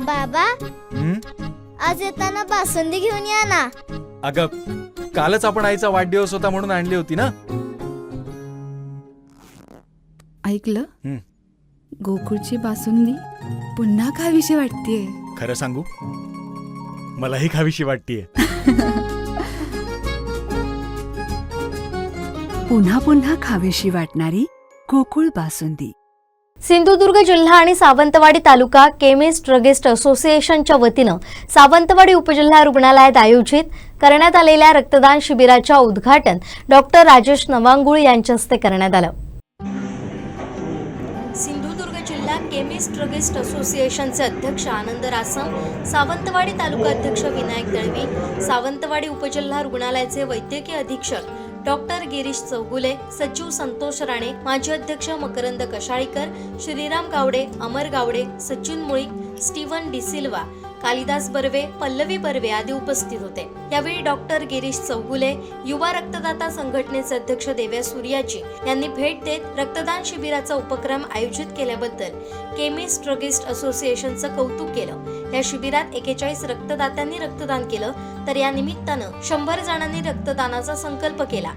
बाबा, आज येताना बासुंदी घेऊन या ना. अगं, कालच आपण आईचा वाढदिवस होता म्हणून आणली होती ना. ऐकलं, गोकुळची बासुंदी पुन्हा खावीशी वाटतेय. खरं सांगू, मलाही खावीशी वाटतेय. पुन्हा पुन्हा खावीशी वाटणारी गोकुळ बासुंदी. सिंधुदुर्ग जिल्हा आणि सावंतवाडी तालुका केमिस्ट ड्रगिस्ट असोसिएशनच्या वतीनं सावंतवाडी उपजिल्हा रुग्णालयात आयोजित करण्यात आलेल्या रक्तदान शिबिराच्या उद्घाटन डॉक्टर राजेश नवांगुळ यांच्या हस्ते करण्यात आलं. सिंधुदुर्ग जिल्हा केमिस्ट ड्रगिस्ट असोसिएशनचे अध्यक्ष आनंद रासम, सावंतवाडी तालुका अध्यक्ष विनायक दळवी, सावंतवाडी उपजिल्हा रुग्णालयाचे वैद्यकीय अधीक्षक डॉक्टर गिरीश चौगुले, सचिव संतोष राणे, माजी अध्यक्ष मकरंद कशाळीकर, श्रीराम गावडे, अमर गावडे, सचिन मुळीक, स्टीवन डिसिल्वा, कालिदास बर्वे, पल्लवी बर्वे आदी उपस्थित होते. यावेळी डॉक्टर गिरीश चौगुले, युवा रक्तदाता संघटनेचे अध्यक्ष देव्या सूर्याजी यांनी भेट देत रक्तदान शिबिराचा उपक्रम आयोजित केल्याबद्दल केमिस्ट ड्रगिस्ट असोसिएशनचं कौतुक केलं. या शिबिरात 41 रक्तदात्यांनी रक्तदान केलं, तर या निमित्तानं 100 जणांनी रक्तदानाचा संकल्प केला.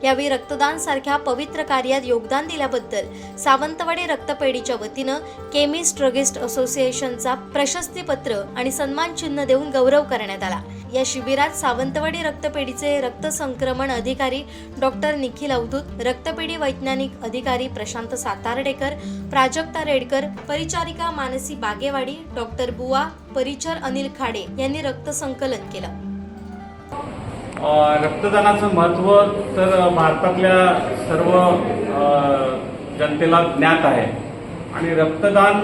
यावेळी रक्तदान सारख्या पवित्र कार्यात योगदान दिल्याबद्दल सावंतवाडी रक्तपेढीच्या वतीनं केमिस्ट ड्रगिस्ट असोसिएशनचा प्रशस्तीपत्र आणि सन्मान चिन्ह देऊन गौरव करण्यात आला. या शिबिरात सावंतवाडी रक्तपेढीचे रक्त संक्रमण अधिकारी डॉक्टर निखिल अवधूत, रक्तपेढी वैज्ञानिक अधिकारी प्रशांत सातार्डेकर, प्राजक्ता रेडकर, परिचारिका मानसी बागेवाडी, डॉक्टर बुवा, परिचर अनिल खाडे यांनी रक्त संकलन केलं. रक्तदानाचं महत्त्व तर भारतातल्या सर्व जनतेला ज्ञात आहे आणि रक्तदान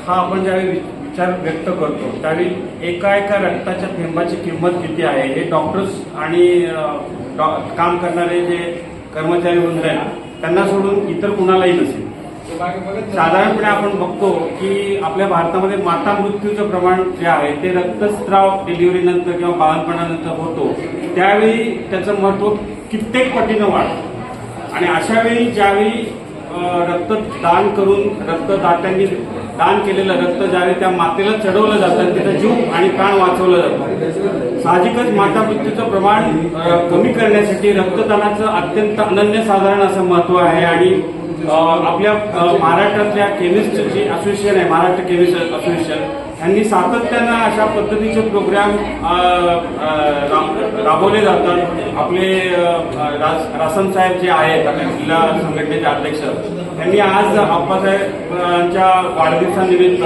हा आपण ज्यावेळी विचार व्यक्त करतो त्यावेळी एका रक्ताच्या थेंबाची किंमत किती आहे हे डॉक्टर्स आणि काम करणारे जे कर्मचारी वृंद आहेत त्यांना सोडून इतर कुणालाही नसेल. साधारणपणे आपण बघतो की आपल्या भारतामध्ये माता मृत्यूचं प्रमाण जे आहे ते रक्तस्राव डिलिव्हरीनंतर किंवा बाळंतपणानंतर होतो त्यावेळी त्याचं महत्त्व कित्येक पटीनं वाढतं. आणि अशा वेळी ज्यावेळी रक्तदान करून रक्तदात्यांनी दान केलेलं रक्त ज्यावेळी त्या मातेला चढवलं जातं तिथं जीव आणि प्राण वाचवलं जातं. साहजिकच माता मृत्यूचं प्रमाण कमी करण्यासाठी रक्तदानाचं अत्यंत अनन्यसाधारण असं महत्त्व आहे. आणि आपल्या महाराष्ट्रातल्या केमिस्ट जी असोसिएशन आहे, महाराष्ट्र केमिस्ट असोसिएशन, यांनी सातत्यानं अशा पद्धतीचे प्रोग्राम राबवले जातात. आपले रासम साहेब जे आहेत जिल्हा संघटनेचे अध्यक्ष, त्यांनी आज आप्पासाहेबांच्या वाढदिवसानिमित्त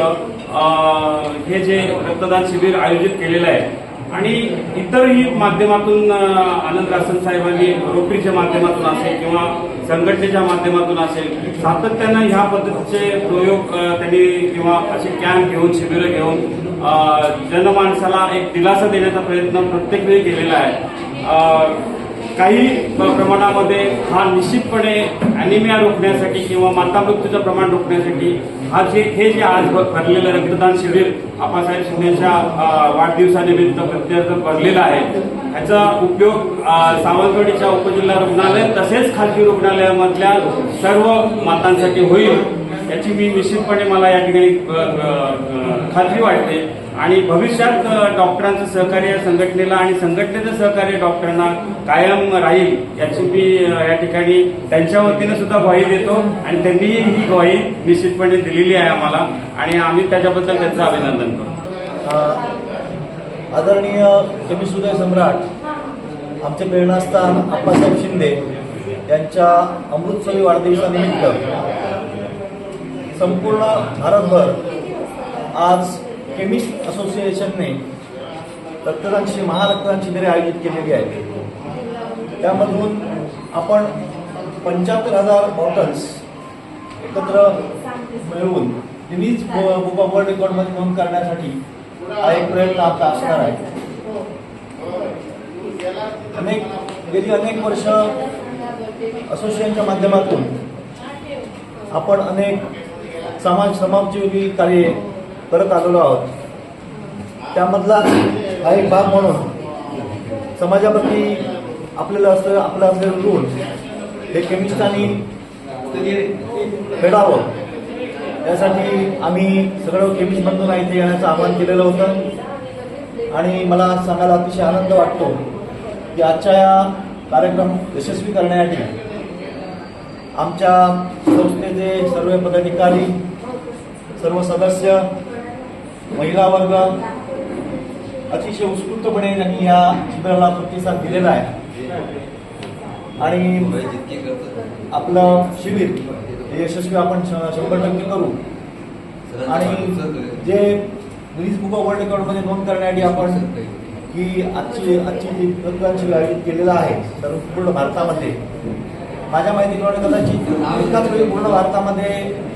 हे जे रक्तदान शिबिर आयोजित केलेलं आहे आणि इतरही माध्यमातून आनंद रासम साहेबांनी रोटरीच्या माध्यमातून असेल किंवा संघटनेच्या माध्यमातून असेल सातत्यानं ह्या पद्धतीचे प्रयोग त्यांनी किंवा असे कॅम्प घेऊन शिबिरं घेऊन जनमानसाला एक दिलासा देण्याचा प्रयत्न प्रत्येक वेळी केलेला आहे. काही प्रमाणामध्ये हा निश्चितपणे ॲनिमिया रोखण्यासाठी किंवा मातामृत्यूचं प्रमाण रोखण्यासाठी हे जे आज भरलेलं रक्तदान शिबिर आप्पासाहेब शिंदेच्या वाढदिवसानिमित्त प्रत्यर्थ भरलेलं आहे, याचा उपयोग सावंतवाडीच्या उपजिल्हा रुग्णालय तसेच खाजगी रुग्णालयामधल्या सर्व मातांसाठी होईल याची मी निश्चितपणे मला या ठिकाणी खात्री वाटते. आणि भविष्यात डॉक्टरांचं सहकार्य संघटनेला आणि संघटनेचं सहकार्य डॉक्टरांना कायम राहील याची मी या ठिकाणी त्यांच्या वतीनं सुद्धा ग्वाही देतो आणि त्यांनी ही ग्वाही निश्चितपणे दिलेली आहे आम्हाला आणि आम्ही त्याच्याबद्दल त्यांचं अभिनंदन करतो. आदरणीय केमिस्ट उदय सम्राट आमचे प्रेरणास्थान आप्पासाहेब शिंदे यांच्या अमृतसरी वाढदिवसानिमित्त संपूर्ण भारतभर आज केमिस्ट असोसिएशनने महारक्तदान शिबिरे आयोजित केलेली आहेत. त्यामधून आपण 75,000 बॉटल्स एकत्र मिळवून गिनीज बुक ऑफ वर्ल्ड रेकॉर्डमध्ये नोंद करण्यासाठी हा एक प्रयत्न आपला असणार आहे. गेली अनेक वर्ष असोसिएशनच्या माध्यमातून आपण अनेक समाजोपयोगी कार्य करत आलेलो आहोत. त्यामधला हा एक भाग म्हणून समाजाप्रती आपलं असलेलं ऋण हे केमिस्टांनी फेडावं यासाठी आम्ही सगळं केमिस्ट बंधूंना इथे येण्याचं आवाहन केलेलं होतं आणि मला सांगायला अतिशय आनंद वाटतो की आजच्या या कार्यक्रम यशस्वी करण्यासाठी आमच्या संस्थेचे सर्व पदाधिकारी, सर्व सदस्य, महिला वर्ग अतिशय उत्स्फूर्तपणे त्यांनी या शिबिराला प्रतिसाद दिलेला आहे आणि आपलं शिबिर हे यशस्वी आपण 100% करू. आणि जे गिनीज बुक ऑफ वर्ल्ड रेकॉर्डमध्ये नोंद करण्यासाठी आपण ही आजची जी रक्तदान शिबिर आयोजित केलेलं आहे तर पूर्ण भारतामध्ये माझ्या माहितीप्रमाणे कदाचित एकाच वेळी पूर्ण भारतामध्ये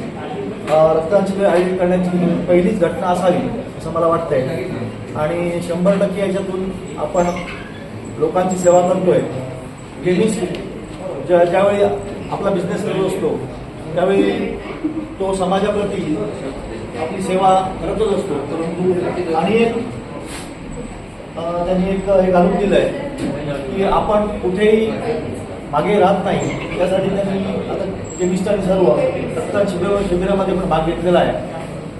रक्तदान शिबिर आयोजित करण्याची पहिलीच घटना असावी असं मला वाटतंय. आणि 100% याच्यातून आपण लोकांची सेवा करतोय. केमिस्ट ज्यावेळी आपला बिझनेस करत असतो त्यावेळी तो समाजाप्रती आपली सेवा करतच असतो. परंतु आणि एक त्यांनी एक हे घालून दिलं आहे की आपण कुठेही मागे राहत नाही. त्यासाठी त्यांनी आता केमिस्टांनी सर्व रक्तदान शिबिरामध्ये पण भाग घेतलेला आहे.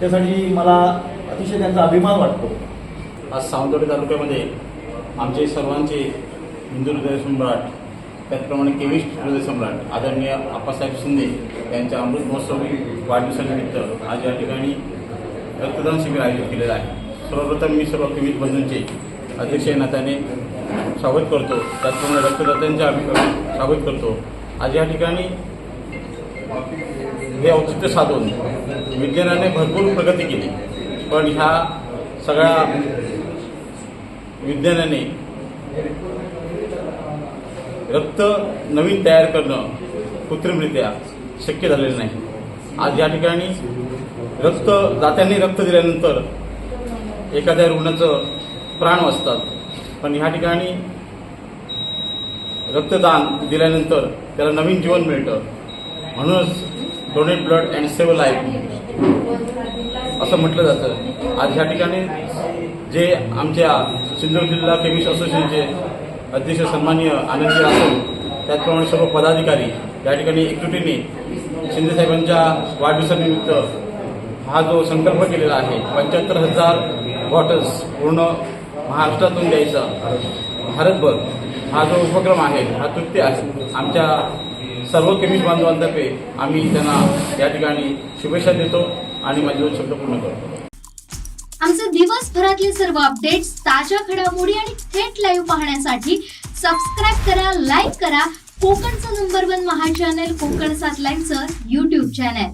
त्यासाठी मला अतिशय त्यांचा अभिमान वाटतो. आज सावंतवाडी तालुक्यामध्ये आमचे सर्वांचे हिंदू हृदय सम्राट त्याचप्रमाणे केमिस्ट हृदय सम्राट आदरणीय आप्पासाहेब शिंदे यांच्या अमृत महोत्सवी वाढदिवसानिमित्त आज या ठिकाणी रक्तदान शिबिर आयोजित केलेलं आहे. सर्वप्रथम मी सर्व केमिस्ट बंधूंचे अध्यक्ष या नात्याने स्वागत करतो. त्याचप्रमाणे रक्तदात्यांचे स्वागत करतो. आज या ठिकाणी हे औचित्य साधून विज्ञानाने भरपूर प्रगती केली, पण ह्या सगळ्या विज्ञानाने रक्त नवीन तयार करणं कृत्रिमरित्या शक्य झालेलं नाही. आज या ठिकाणी दात्यांनी रक्त दिल्यानंतर एखाद्या रुग्णाचं प्राण वाचतात, पण ह्या ठिकाणी रक्तदान दिल्यानंतर त्याला नवीन जीवन मिळतं. म्हणूनच donate blood and save life असं म्हटलं जातं. आज ह्या ठिकाणी जे आमच्या सिंधुदुर्ग जिल्हा केमिस्ट असोसिएशनचे अध्यक्ष सन्माननीय आनंदजी आसम त्याचप्रमाणे सर्व पदाधिकारी या ठिकाणी एकजुटीने शिंदेसाहेबांच्या वाढदिवसानिमित्त हा जो संकल्प केलेला आहे 75,000 बॉटल्स पूर्ण महाराष्ट्रातून द्यायचा भारतभर हा जो उपक्रम आहे हा तृप्ती आहे. आमच्या सर्व केमिस्ट बांधवांतर्फे आम्ही त्यांना या ठिकाणी शुभेच्छा देतो आणि माझे 2 शब्द पूर्ण करतो. आमचे दिवसभरातले सर्व अपडेट्स, ताज्या घडामोडी आणि थेट लाईव्ह पाहण्यासाठी सबस्क्राईब करा, लाईक करा कोकणचं नंबर 1 महा चॅनल कोकण 7 लाईनचं YouTube चॅनल.